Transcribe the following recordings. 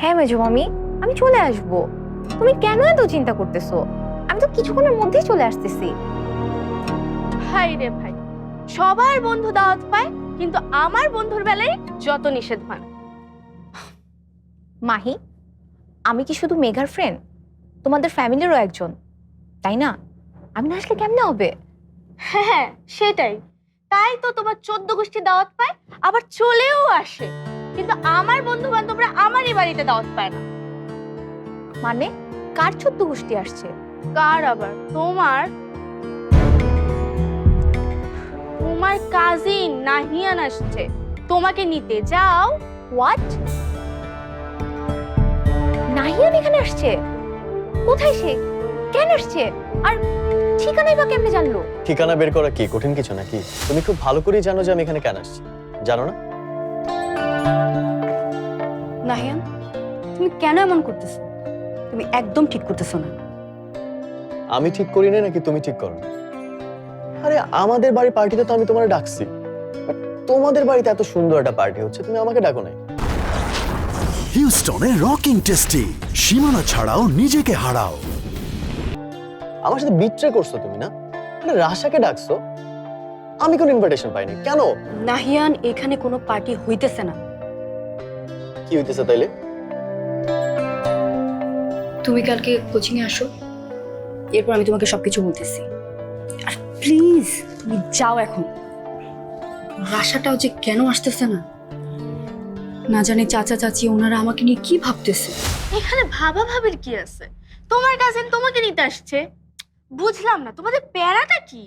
হ্যাঁ মেজো মামি, আমি চলে আসব। তুমি কেন এত চিন্তা করতেছো? আমি তো কিছুক্ষণের মধ্যেই চলে আসতেছি। ভাই রে ভাই, সবার বন্ধু দাওয়াত পায়, কিন্তু আমার বন্ধুর বেলায় যত নিষেধ মানে। মাহি, আমি কি শুধু মেঘার ফ্রেন্ড? তোমাদের ফ্যামিলিরও একজন, তাই না? আমি না আসলে কেমনে হবে? হ্যাঁ সেটাই, তাই তো তোমার 14 গোষ্ঠী দাওয়াত পায়, আবার চলেও আসে, কিন্তু আমার বন্ধু বান্ধবরা আমারই বাড়িতে দাওয়াত পায় না। মানে কার 14 গোষ্ঠী আসছে? কার আবার? তোমার তোমার কাজিন নাহিয়ান আসছে তোমাকে নিতে। যাও। হোয়াট? নাহিয়ান এখানে আসছে? কোথায় সে? কেন আসছে? আর ঠিকানাই বা কেমনে জানলো? ঠিকানা বের করা কি কঠিন কিছু নাকি? তুমি খুব ভালো করেই জানো যে আমি এখানে কেন আসছি, জানো না? নাহিয়ান, তুমি কেন এমন করতেছো? তুমি একদম ঠিক করতেছো না। আমি ঠিক করি না নাকি তুমি ঠিক করো না? আরে আমাদের বাড়ির পার্টিতে তো আমি তোমার ডাকছি, But তোমাদের বাড়িতে এত সুন্দর একটা পার্টি হচ্ছে, তুমি আমাকে ডাকো নাই। হিউস্টনে রকিং টেস্টি, সীমানা ছাড়াও নিজেকে হারাও। আমার সাথে বিট্রে করছো তুমি না? মানে রাশাকে ডাকছো, আমি কোনো ইনভিটেশন পাইনি কেন? নাহিয়ান, এখানে কোনো পার্টি হইতেছে না। কি হইতেছে তাইলে? তুমি কালকে কোচিং এ আসো, এরপর আমি তোমাকে সবকিছু বলতেছি। আর প্লিজ তুমি যাও এখন। রাশাটাও যে কেন আসতেছে না, না জানি চাচা চাচি ওনারা আমাকে নিয়ে কি ভাবতেছে। এখানে ভাবা ভাবির কি আছে? তোমার কাজিন তোমাকে নিতে আসছে, বুঝলাম না তোমাদের প্যারাটা কি।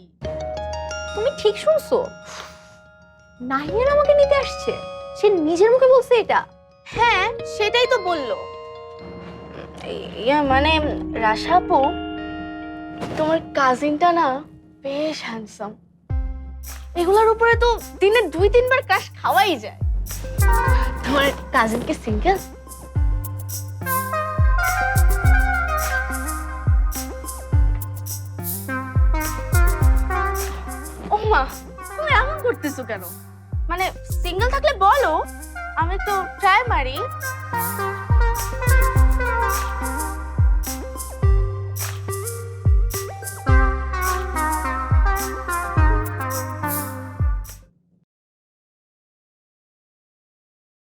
তুমি ঠিক শুনছো, নাহিয়ান আমাকে নিতে আসছে। সে নিজের মুখে বলছে এটা। হ্যাঁ সেটাই তো বললো। ইয়া মানে রাশাপু, তোমার কাজিনটা না বেশ হ্যান্ডসাম। এগুলোর উপরে তো দিনে 2-3 বার ক্রাশ খাওয়াই যায়। তোমার কাজিন কি সিঙ্গেল? ও মা, তুমি এমন করতেছো কেন? মানে সিঙ্গেল থাকলে বলো, আমি তো ট্রাই মারি।